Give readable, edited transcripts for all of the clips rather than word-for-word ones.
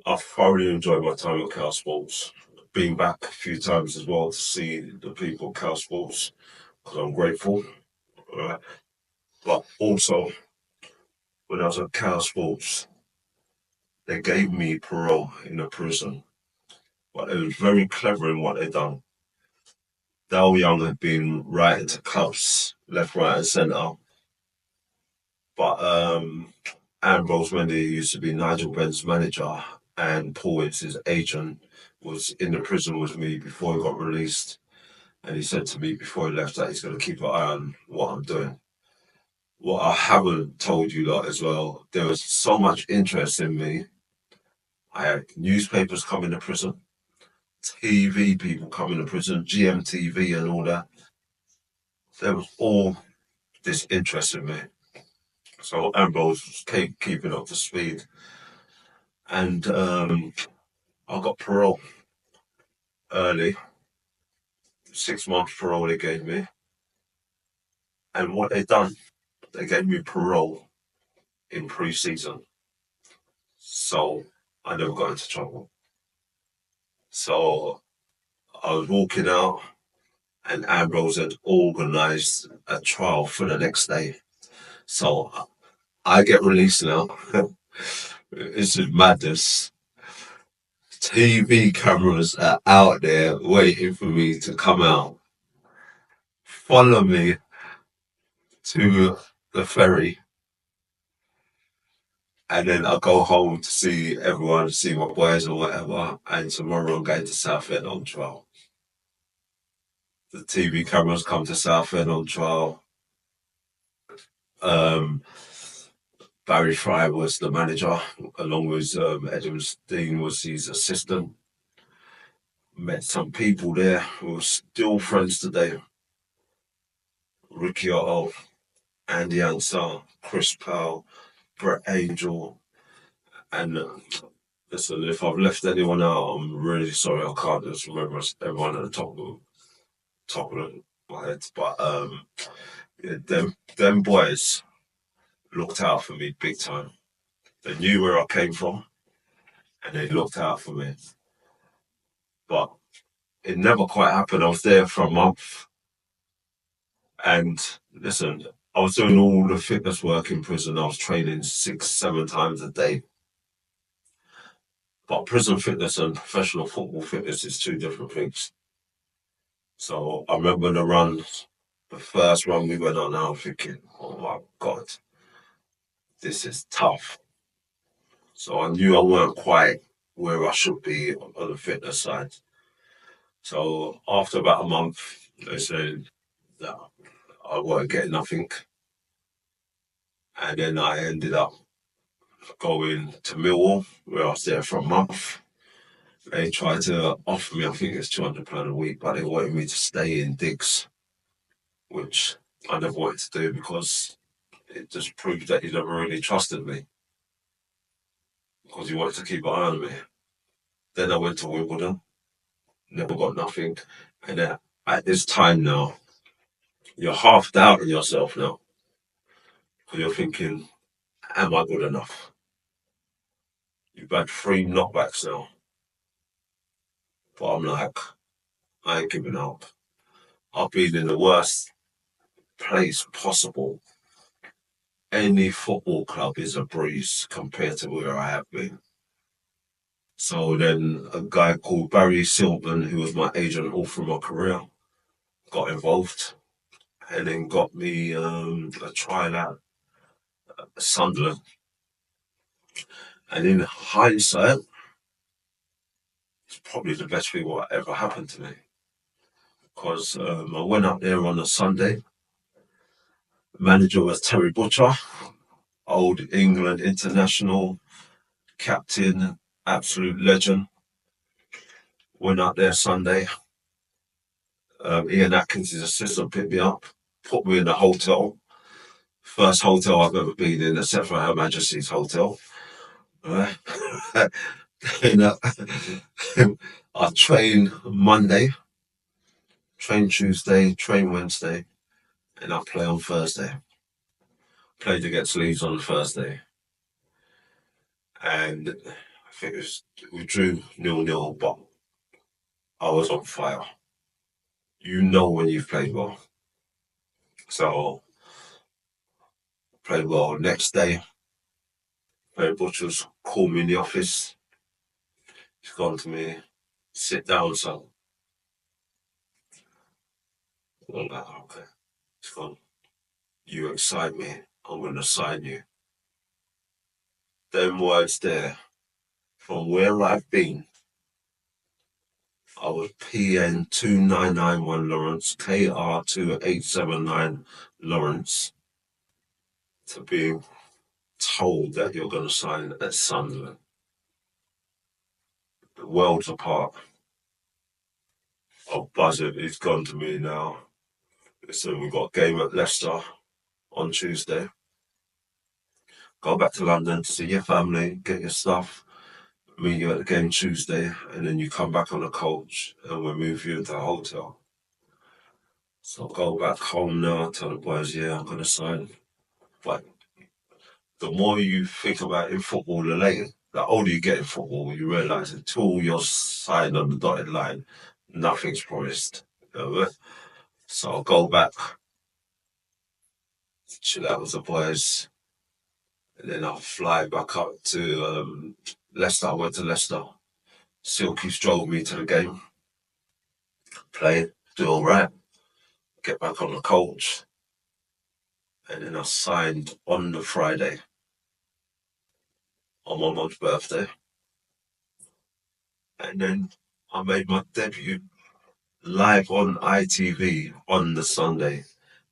I thoroughly enjoyed my time at Cal Sports. Been back a few times as well to see the people at Cal Sports because I'm grateful. Right? But also, when I was at Cal Sports, they gave me parole in a prison. But it was very clever in what they done. Dal Young had been right into clubs, left, right, and centre. But Ambrose Mendy used to be Nigel Benn's manager, and Paul Ince, his agent, was in the prison with me before he got released. And he said to me before he left that he's going to keep an eye on what I'm doing. What I haven't told you lot as well, there was so much interest in me. I had newspapers coming to prison, TV people coming to prison, GMTV and all that. There was all this interest in me. So Ambrose was keeping up to speed. And I got parole early, 6 months parole they gave me. And what they done, they gave me parole in pre-season. So I never got into trouble. So I was walking out and Ambrose had organised a trial for the next day. So I get released now. This is madness. TV cameras are out there waiting for me to come out. Follow me to the ferry. And then I go home to see everyone, see my boys or whatever. And tomorrow I'm going to Southend on trial. The TV cameras come to Southend on trial. Barry Fry was the manager, along with Edwin Dean was his assistant. Met some people there who are still friends today. Ricky Otto, Andy Ansar, Chris Powell, Brett Angel, and listen, if I've left anyone out, I'm really sorry. I can't just remember everyone at the top of my head. But yeah, them boys looked out for me big time. They knew where I came from, and they looked out for me. But it never quite happened. I was there for a month, and listen, I was doing all the fitness work in prison. I was training 6-7 times a day. But prison fitness and professional football fitness is two different things. So I remember the first run we went on, I was thinking, oh my God, this is tough. So I knew I weren't quite where I should be on the fitness side. So after about a month, they said that I weren't getting nothing. And then I ended up going to Millwall, where I was there for a month. They tried to offer me, I think it's £200 a week, but they wanted me to stay in digs, which I never wanted to do because it just proved that he never really trusted me because he wanted to keep an eye on me. Then I went to Wimbledon, never got nothing. And then at this time now, you're half doubting yourself now because you're thinking, am I good enough? You've had 3 knockbacks now. But I'm like, I ain't giving up. I've been in the worst place possible. Any football club is a breeze compared to where I have been. So then a guy called Barry Silverman, who was my agent all through my career, got involved and then got me a trial at Sunderland. And in hindsight, it's probably the best thing what ever happened to me. Because I went up there on a Sunday. The manager was Terry Butcher, old England international, captain, absolute legend. Went up there Sunday. Ian Atkins, his assistant, picked me up, put me in the hotel. First hotel I've ever been in, except for Her Majesty's Hotel. Right? And, I train Monday, train Tuesday, train Wednesday, and I play on Thursday. Played against Leeds on Thursday. And think we drew 0-0, but I was on fire. You know when you've played well. So played well. Next day, Barry Butcher's called me in the office. He's gone to me, sit down, son. I'm like, okay. He's gone, you excite me. I'm going to sign you. Them words there, from where I've been, I was PN2991 Lawrence, KR2879 Lawrence, to being told that you're going to sign at Sunderland. The worlds apart. I'm buzzing. He's gone to me now. Listen, we've got a game at Leicester on Tuesday. Go back to London to see your family, get your stuff, meet you at the game Tuesday, and then you come back on the coach and we'll move you into a hotel. So go back home now, tell the boys, yeah, I'm going to sign. But the more you think about in football, the older you get in football, you realise until you're signed on the dotted line, nothing's promised. You know? So I'll go back, chill out with the boys, and then I'll fly back up to Leicester. I went to Leicester. Silkies drove me to the game, play, do all right, get back on the coach, and then I signed on the Friday on my mum's birthday. And then I made my debut live on ITV on the Sunday.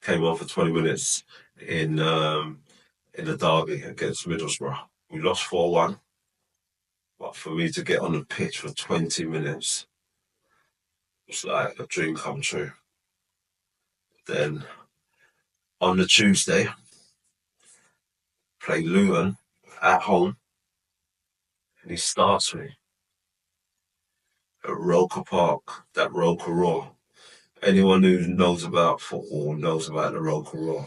Came on for 20 minutes in the derby against Middlesbrough. We lost 4-1. But for me to get on the pitch for 20 minutes was like a dream come true. Then on the Tuesday, play Luton at home, and he starts me at Roker Park, that Roker Raw. Anyone who knows about football knows about the Roker Raw.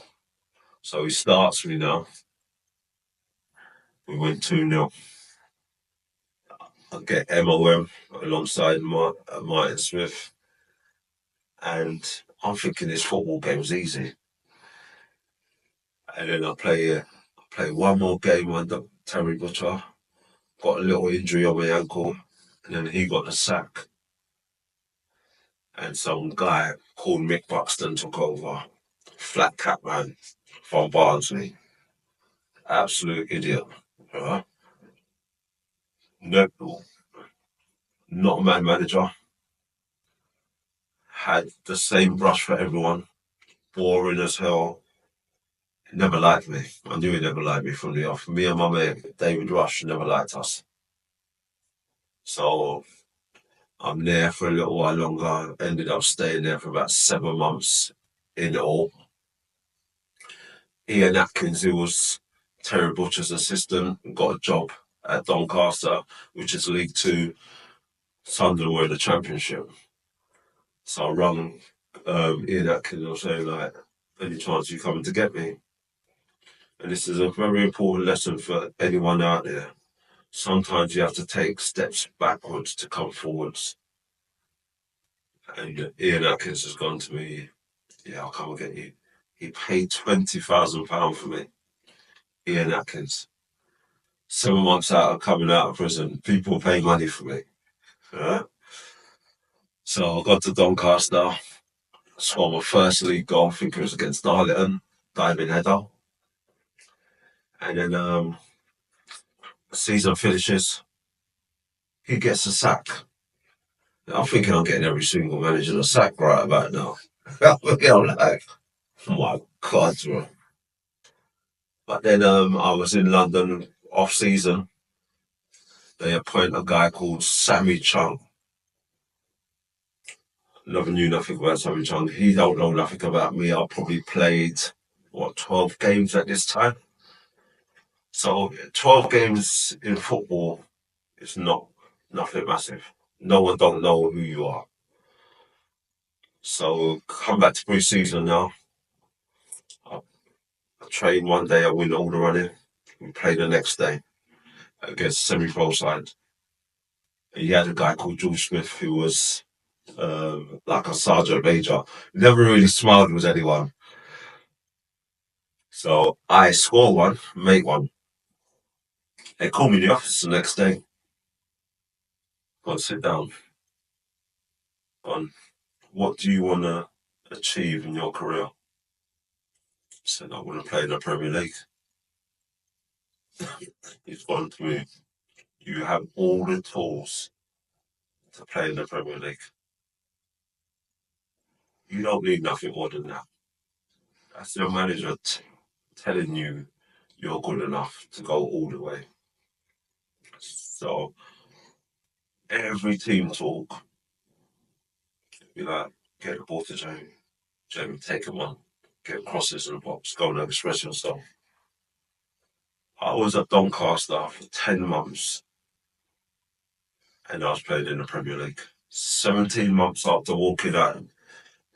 So he starts me now. We win 2-0. I get MOM alongside Martin Smith. And I'm thinking this football game's easy. And then I play one more game under Terry Butcher. Got a little injury on my ankle. And then he got the sack. And some guy called Mick Buxton took over. Flat cap man from Barnsley. Absolute idiot. Right? No, not a man manager. Had the same brush for everyone. Boring as hell. He never liked me. I knew he never liked me from the off. Me and my mate, David Rush, never liked us. So I'm there for a little while longer. Ended up staying there for about 7 months in all. Ian Atkins, who was Terry Butcher's assistant, got a job at Doncaster, which is League Two. Sunderland were in the Championship. So I rung Ian Atkins and I was saying, like, any chance you coming to get me? And this is a very important lesson for anyone out there. Sometimes you have to take steps backwards to come forwards. And Ian Atkins has gone to me, yeah, I'll come and get you. He paid £20,000 for me. Ian Atkins. 7 months out of coming out of prison, people pay money for me. Right? So I got to Doncaster, scored my first league goal, I think it was against Darlington, diving header. And then the season finishes, he gets a sack. I'm thinking I'm getting every single manager a sack right about now. I'm like, oh my God, bro. But then I was in London off season. They appoint a guy called Sammy Chung. Never knew nothing about Sammy Chung. He don't know nothing about me. I probably played 12 games at this time. So 12 games in football is nothing massive. No one don't know who you are. So come back to pre-season now. I train one day, I win all the running. We play the next day against semi-pro side. He had a guy called George Smith who was like a sergeant major. He never really smiled with anyone. So I score one, make one. They call me in the office the next day. Go and sit down on what do you want to achieve in your career? I said, I want to play in the Premier League. He's gone to me, you have all the tools to play in the Premier League. You don't need nothing more than that. That's your manager telling you you're good enough to go all the way. So every team talk, be like, get the ball to Jamie. Jamie, take him on. Get crosses in the box. Go and express yourself. I was at Doncaster for 10 months and I was playing in the Premier League. 17 months after walking out of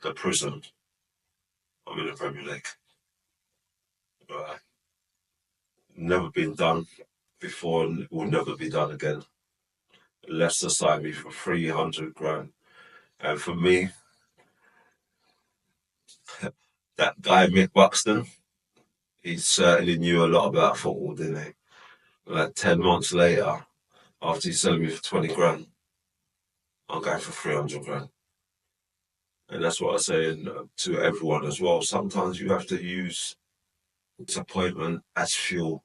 the prison, I'm in the Premier League. Never been done before and will never be done again. Leicester signed me for 300 grand. And for me, that guy, Mick Buxton, he certainly knew a lot about football, didn't he? Like 10 months later, after he's selling me for 20 grand, I'm going for 300 grand. And that's what I say to everyone as well. Sometimes you have to use disappointment as fuel